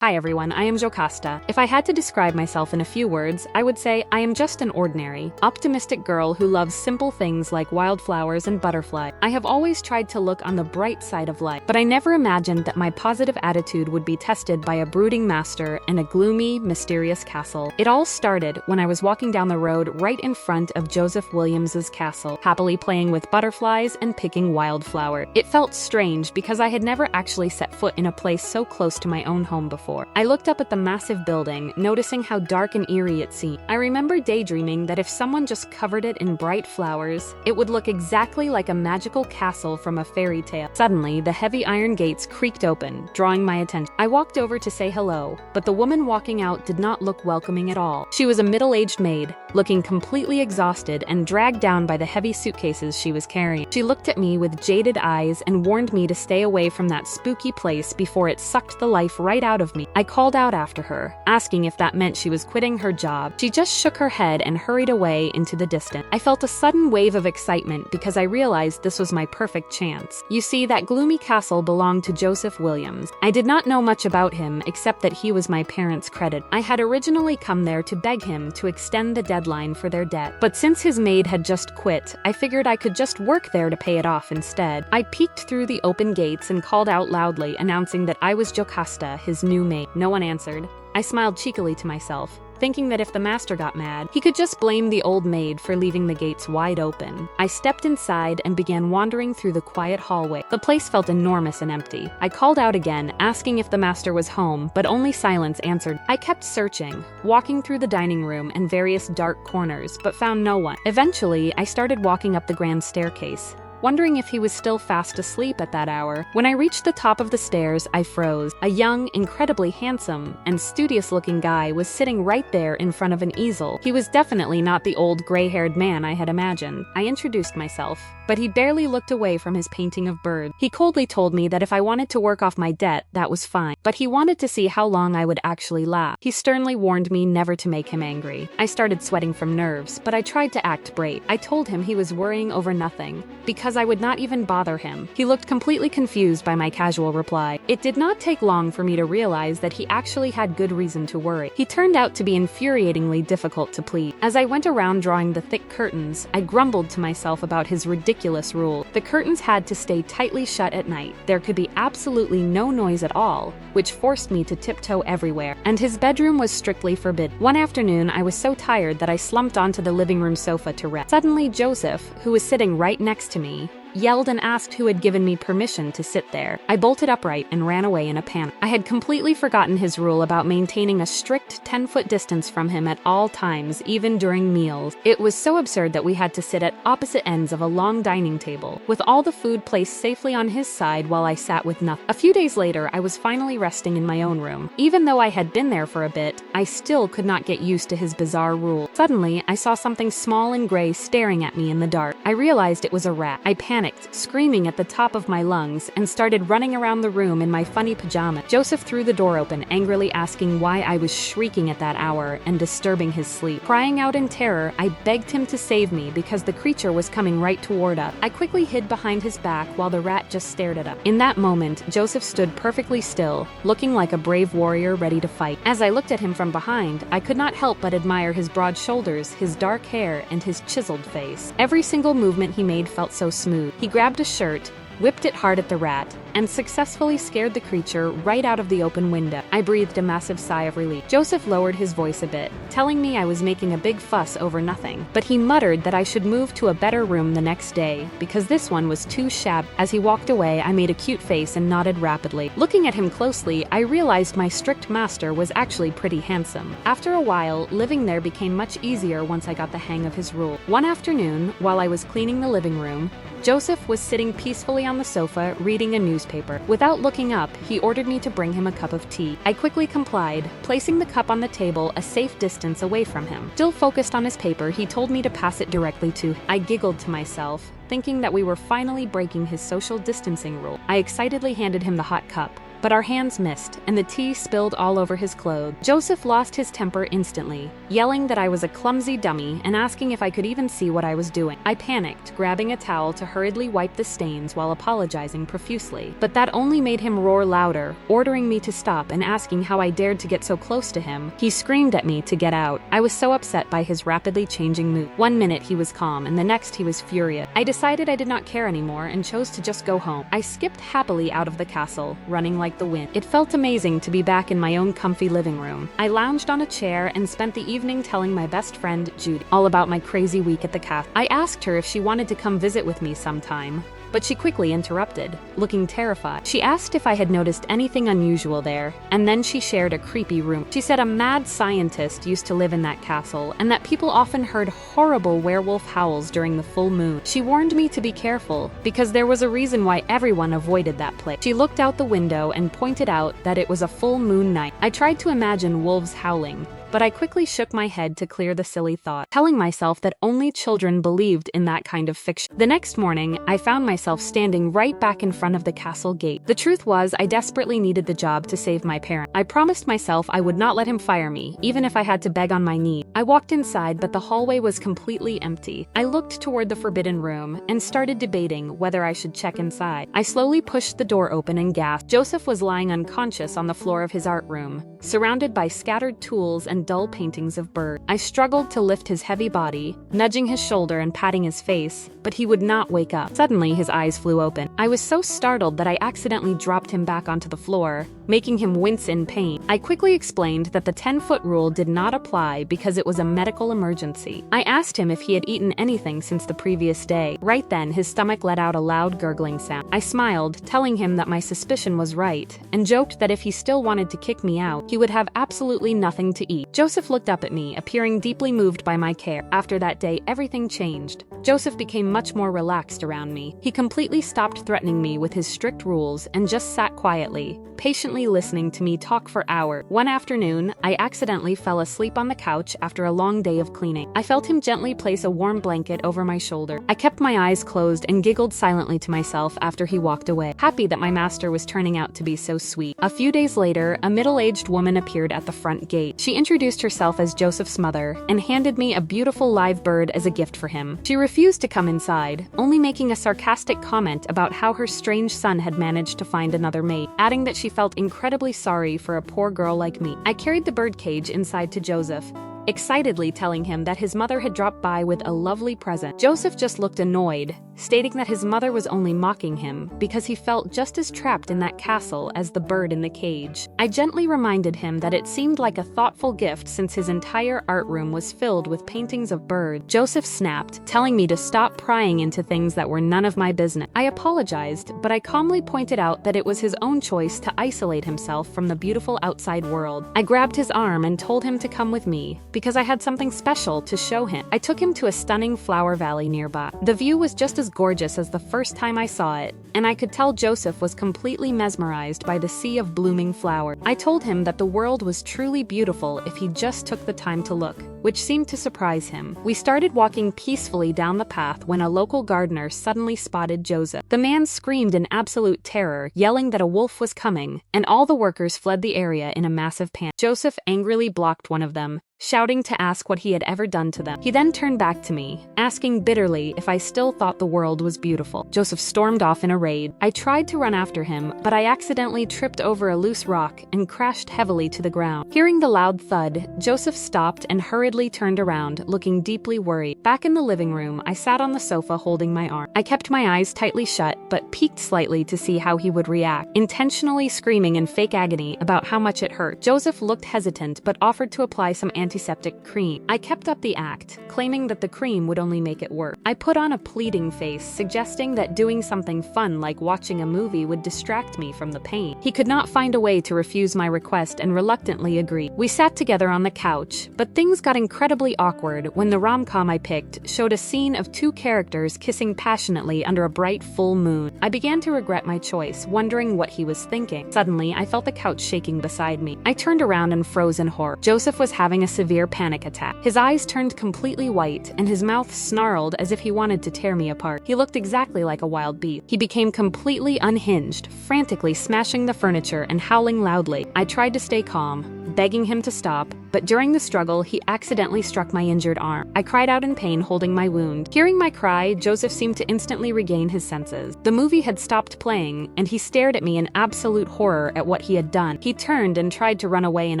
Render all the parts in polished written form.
Hi everyone, I am Jocasta. If I had to describe myself in a few words, I would say I am just an ordinary, optimistic girl who loves simple things like wildflowers and butterflies. I have always tried to look on the bright side of life, but I never imagined that my positive attitude would be tested by a brooding master and a gloomy, mysterious castle. It all started when I was walking down the road right in front of Joseph Williams's castle, happily playing with butterflies and picking wildflowers. It felt strange because I had never actually set foot in a place so close to my own home before. I looked up at the massive building, noticing how dark and eerie it seemed. I remember daydreaming that if someone just covered it in bright flowers, it would look exactly like a magical castle from a fairy tale. Suddenly, the heavy iron gates creaked open, drawing my attention. I walked over to say hello, but the woman walking out did not look welcoming at all. She was a middle-aged maid, looking completely exhausted and dragged down by the heavy suitcases she was carrying. She looked at me with jaded eyes and warned me to stay away from that spooky place before it sucked the life right out of me. I called out after her, asking if that meant she was quitting her job. She just shook her head and hurried away into the distance. I felt a sudden wave of excitement because I realized this was my perfect chance. You see, that gloomy castle belonged to Joseph Williams. I did not know much about him except that he was my parents' credit. I had originally come there to beg him to extend the deadline for their debt, but since his maid had just quit, I figured I could just work there to pay it off instead. I peeked through the open gates and called out loudly, announcing that I was Jocasta, his new maid. No one answered. I smiled cheekily to myself, thinking that if the master got mad, he could just blame the old maid for leaving the gates wide open. I stepped inside and began wandering through the quiet hallway. The place felt enormous and empty. I called out again, asking if the master was home, but only silence answered. I kept searching, walking through the dining room and various dark corners, but found no one. Eventually, I started walking up the grand staircase, wondering if he was still fast asleep at that hour. When I reached the top of the stairs, I froze. A young, incredibly handsome, and studious-looking guy was sitting right there in front of an easel. He was definitely not the old gray-haired man I had imagined. I introduced myself, but he barely looked away from his painting of birds. He coldly told me that if I wanted to work off my debt, that was fine, but he wanted to see how long I would actually last. He sternly warned me never to make him angry. I started sweating from nerves, but I tried to act brave. I told him he was worrying over nothing, because I would not even bother him. He looked completely confused by my casual reply. It did not take long for me to realize that he actually had good reason to worry. He turned out to be infuriatingly difficult to please. As I went around drawing the thick curtains, I grumbled to myself about his ridiculous rule. The curtains had to stay tightly shut at night. There could be absolutely no noise at all, which forced me to tiptoe everywhere, and his bedroom was strictly forbidden. One afternoon, I was so tired that I slumped onto the living room sofa to rest. Suddenly, Joseph, who was sitting right next to me, yelled and asked who had given me permission to sit there. I bolted upright and ran away in a panic. I had completely forgotten his rule about maintaining a strict 10-foot distance from him at all times, even during meals. It was so absurd that we had to sit at opposite ends of a long dining table, with all the food placed safely on his side while I sat with nothing. A few days later, I was finally resting in my own room. Even though I had been there for a bit, I still could not get used to his bizarre rule. Suddenly, I saw something small and gray staring at me in the dark. I realized it was a rat. I panicked, screaming at the top of my lungs, and started running around the room in my funny pajamas. Joseph threw the door open, angrily asking why I was shrieking at that hour and disturbing his sleep. Crying out in terror, I begged him to save me because the creature was coming right toward us. I quickly hid behind his back while the rat just stared at us. In that moment, Joseph stood perfectly still, looking like a brave warrior ready to fight. As I looked at him from behind, I could not help but admire his broad shoulders, his dark hair, and his chiseled face. Every single movement he made felt so smooth. He grabbed a shirt, whipped it hard at the rat, and successfully scared the creature right out of the open window. I breathed a massive sigh of relief. Joseph lowered his voice a bit, telling me I was making a big fuss over nothing, but he muttered that I should move to a better room the next day, because this one was too shabby. As he walked away, I made a cute face and nodded rapidly. Looking at him closely, I realized my strict master was actually pretty handsome. After a while, living there became much easier once I got the hang of his rule. One afternoon, while I was cleaning the living room, Joseph was sitting peacefully on the sofa reading a newspaper. Without looking up, he ordered me to bring him a cup of tea. I quickly complied, placing the cup on the table a safe distance away from him. Still focused on his paper, he told me to pass it directly to him. I giggled to myself, thinking that we were finally breaking his social distancing rule. I excitedly handed him the hot cup, but our hands missed, and the tea spilled all over his clothes. Joseph lost his temper instantly, yelling that I was a clumsy dummy and asking if I could even see what I was doing. I panicked, grabbing a towel to hurriedly wipe the stains while apologizing profusely. But that only made him roar louder, ordering me to stop and asking how I dared to get so close to him. He screamed at me to get out. I was so upset by his rapidly changing mood. One minute he was calm and the next he was furious. I decided I did not care anymore and chose to just go home. I skipped happily out of the castle, running like the wind. It felt amazing to be back in my own comfy living room. I lounged on a chair and spent the evening telling my best friend, Judy, all about my crazy week at the castle. I asked her if she wanted to come visit with me sometime, but she quickly interrupted, looking terrified. She asked if I had noticed anything unusual there, and then she shared a creepy rumor. She said a mad scientist used to live in that castle, and that people often heard horrible werewolf howls during the full moon. She warned me to be careful, because there was a reason why everyone avoided that place. She looked out the window and pointed out that it was a full moon night. I tried to imagine wolves howling, but I quickly shook my head to clear the silly thought, telling myself that only children believed in that kind of fiction. The next morning, I found myself standing right back in front of the castle gate. The truth was, I desperately needed the job to save my parents. I promised myself I would not let him fire me, even if I had to beg on my knees. I walked inside, but the hallway was completely empty. I looked toward the forbidden room and started debating whether I should check inside. I slowly pushed the door open and gasped. Joseph was lying unconscious on the floor of his art room, surrounded by scattered tools and dull paintings of birds. I struggled to lift his heavy body, nudging his shoulder and patting his face, but he would not wake up. Suddenly, his eyes flew open. I was so startled that I accidentally dropped him back onto the floor, making him wince in pain. I quickly explained that the 10-foot rule did not apply because it was a medical emergency. I asked him if he had eaten anything since the previous day. Right then, his stomach let out a loud gurgling sound. I smiled, telling him that my suspicion was right, and joked that if he still wanted to kick me out, he would have absolutely nothing to eat. Joseph looked up at me, appearing deeply moved by my care. After that day, everything changed. Joseph became much more relaxed around me. He completely stopped threatening me with his strict rules and just sat quietly, patiently listening to me talk for hours. One afternoon, I accidentally fell asleep on the couch after a long day of cleaning. I felt him gently place a warm blanket over my shoulder. I kept my eyes closed and giggled silently to myself after he walked away, happy that my master was turning out to be so sweet. A few days later, a middle-aged woman appeared at the front gate. She introduced herself as Joseph's mother and handed me a beautiful live bird as a gift for him. She refused to come inside, only making a sarcastic comment about how her strange son had managed to find another mate, adding that she felt incredibly sorry for a poor girl like me. I carried the birdcage inside to Joseph, excitedly telling him that his mother had dropped by with a lovely present. Joseph just looked annoyed, stating that his mother was only mocking him because he felt just as trapped in that castle as the bird in the cage. I gently reminded him that it seemed like a thoughtful gift since his entire art room was filled with paintings of birds. Joseph snapped, telling me to stop prying into things that were none of my business. I apologized, but I calmly pointed out that it was his own choice to isolate himself from the beautiful outside world. I grabbed his arm and told him to come with me, because I had something special to show him. I took him to a stunning flower valley nearby. The view was just as gorgeous as the first time I saw it, and I could tell Joseph was completely mesmerized by the sea of blooming flowers. I told him that the world was truly beautiful if he just took the time to look, which seemed to surprise him. We started walking peacefully down the path when a local gardener suddenly spotted Joseph. The man screamed in absolute terror, yelling that a wolf was coming, and all the workers fled the area in a massive panic. Joseph angrily blocked one of them, shouting to ask what he had ever done to them. He then turned back to me, asking bitterly if I still thought the world was beautiful. Joseph stormed off in a rage. I tried to run after him, but I accidentally tripped over a loose rock and crashed heavily to the ground. Hearing the loud thud, Joseph stopped and hurriedly turned around, looking deeply worried. Back in the living room, I sat on the sofa holding my arm. I kept my eyes tightly shut, but peeked slightly to see how he would react, intentionally screaming in fake agony about how much it hurt. Joseph looked hesitant, but offered to apply some antiseptic cream. I kept up the act, claiming that the cream would only make it worse. I put on a pleading face, suggesting that doing something fun like watching a movie would distract me from the pain. He could not find a way to refuse my request and reluctantly agreed. We sat together on the couch, but things got incredibly awkward when the rom-com I picked showed a scene of two characters kissing passionately under a bright full moon. I began to regret my choice, wondering what he was thinking. Suddenly, I felt the couch shaking beside me. I turned around and froze in horror. Joseph was having a severe panic attack. His eyes turned completely white, and his mouth snarled as if he wanted to tear me apart. He looked exactly like a wild beast. He became completely unhinged, frantically smashing the furniture and howling loudly. I tried to stay calm, begging him to stop, but during the struggle, he accidentally struck my injured arm. I cried out in pain, holding my wound. Hearing my cry, Joseph seemed to instantly regain his senses. The movie had stopped playing, and he stared at me in absolute horror at what he had done. He turned and tried to run away in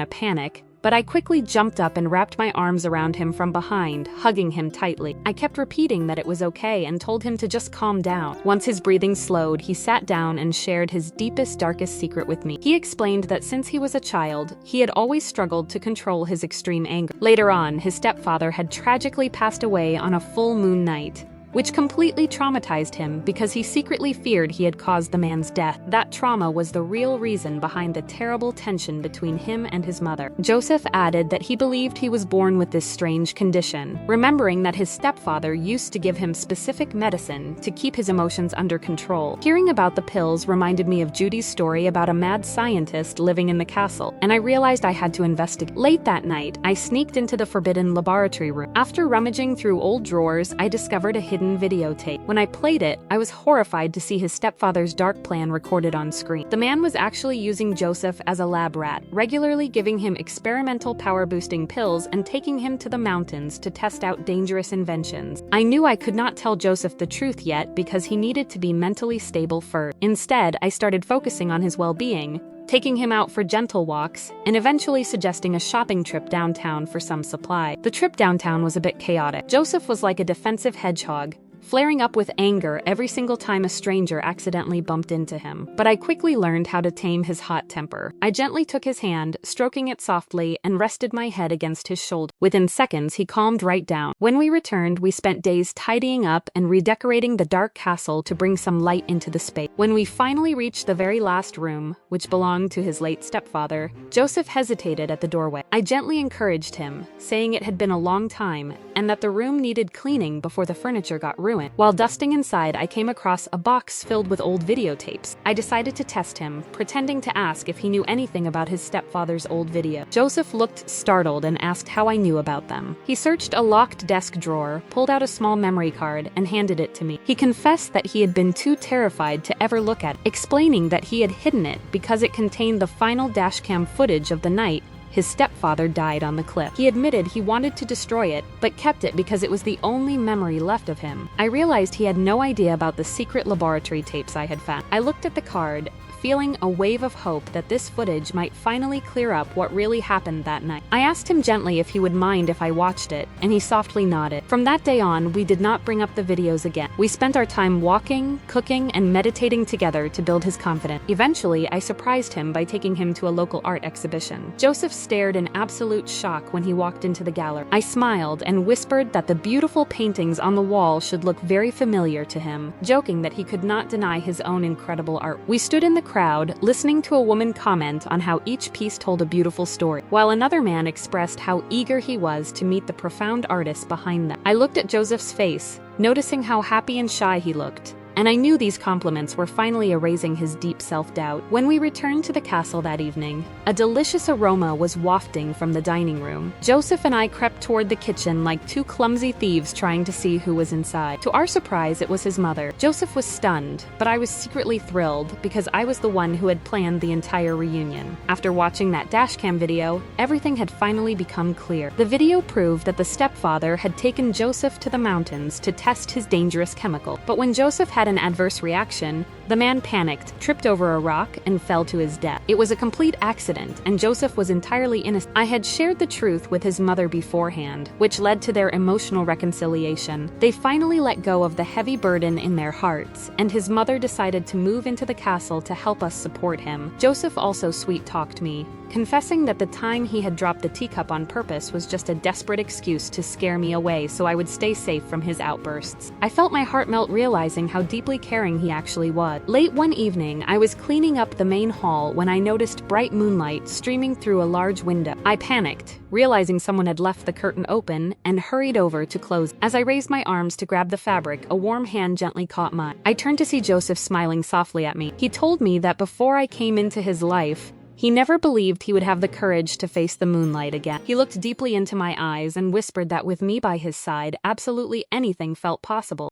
a panic, but I quickly jumped up and wrapped my arms around him from behind, hugging him tightly. I kept repeating that it was okay and told him to just calm down. Once his breathing slowed, he sat down and shared his deepest, darkest secret with me. He explained that since he was a child, he had always struggled to control his extreme anger. Later on, his stepfather had tragically passed away on a full moon night, which completely traumatized him because he secretly feared he had caused the man's death. That trauma was the real reason behind the terrible tension between him and his mother. Joseph added that he believed he was born with this strange condition, remembering that his stepfather used to give him specific medicine to keep his emotions under control. Hearing about the pills reminded me of Judy's story about a mad scientist living in the castle, and I realized I had to investigate. Late that night, I sneaked into the forbidden laboratory room. After rummaging through old drawers, I discovered a hidden videotape. When I played it, I was horrified to see his stepfather's dark plan recorded on screen. The man was actually using Joseph as a lab rat, regularly giving him experimental power-boosting pills and taking him to the mountains to test out dangerous inventions. I knew I could not tell Joseph the truth yet because he needed to be mentally stable first. Instead, I started focusing on his well-being, taking him out for gentle walks, and eventually suggesting a shopping trip downtown for some supply. The trip downtown was a bit chaotic. Joseph was like a defensive hedgehog, flaring up with anger every single time a stranger accidentally bumped into him. But I quickly learned how to tame his hot temper. I gently took his hand, stroking it softly, and rested my head against his shoulder. Within seconds, he calmed right down. When we returned, we spent days tidying up and redecorating the dark castle to bring some light into the space. When we finally reached the very last room, which belonged to his late stepfather, Joseph hesitated at the doorway. I gently encouraged him, saying it had been a long time and that the room needed cleaning before the furniture got ruined. While dusting inside, I came across a box filled with old videotapes. I decided to test him, pretending to ask if he knew anything about his stepfather's old video. Joseph looked startled and asked how I knew about them. He searched a locked desk drawer, pulled out a small memory card, and handed it to me. He confessed that he had been too terrified to ever look at it, explaining that he had hidden it because it contained the final dashcam footage of the night his stepfather died on the cliff. He admitted he wanted to destroy it, but kept it because it was the only memory left of him. I realized he had no idea about the secret laboratory tapes I had found. I looked at the card, feeling a wave of hope that this footage might finally clear up what really happened that night. I asked him gently if he would mind if I watched it, and he softly nodded. From that day on, we did not bring up the videos again. We spent our time walking, cooking, and meditating together to build his confidence. Eventually, I surprised him by taking him to a local art exhibition. Joseph stared in absolute shock when he walked into the gallery. I smiled and whispered that the beautiful paintings on the wall should look very familiar to him, joking that he could not deny his own incredible art. We stood in the crowd, listening to a woman comment on how each piece told a beautiful story, while another man expressed how eager he was to meet the profound artist behind them. I looked at Joseph's face, noticing how happy and shy he looked, and I knew these compliments were finally erasing his deep self-doubt. When we returned to the castle that evening, a delicious aroma was wafting from the dining room. Joseph and I crept toward the kitchen like two clumsy thieves trying to see who was inside. To our surprise, it was his mother. Joseph was stunned, but I was secretly thrilled because I was the one who had planned the entire reunion. After watching that dashcam video, everything had finally become clear. The video proved that the stepfather had taken Joseph to the mountains to test his dangerous chemical. But when Joseph had an adverse reaction, the man panicked, tripped over a rock, and fell to his death. It was a complete accident, and Joseph was entirely innocent. I had shared the truth with his mother beforehand, which led to their emotional reconciliation. They finally let go of the heavy burden in their hearts, and his mother decided to move into the castle to help us support him. Joseph also sweet-talked me, confessing that the time he had dropped the teacup on purpose was just a desperate excuse to scare me away so I would stay safe from his outbursts. I felt my heart melt realizing how deeply caring he actually was. Late one evening, I was cleaning up the main hall when I noticed bright moonlight streaming through a large window. I panicked, realizing someone had left the curtain open, and hurried over to close. As I raised my arms to grab the fabric, a warm hand gently caught mine. I turned to see Joseph smiling softly at me. He told me that before I came into his life, he never believed he would have the courage to face the moonlight again. He looked deeply into my eyes and whispered that with me by his side, absolutely anything felt possible.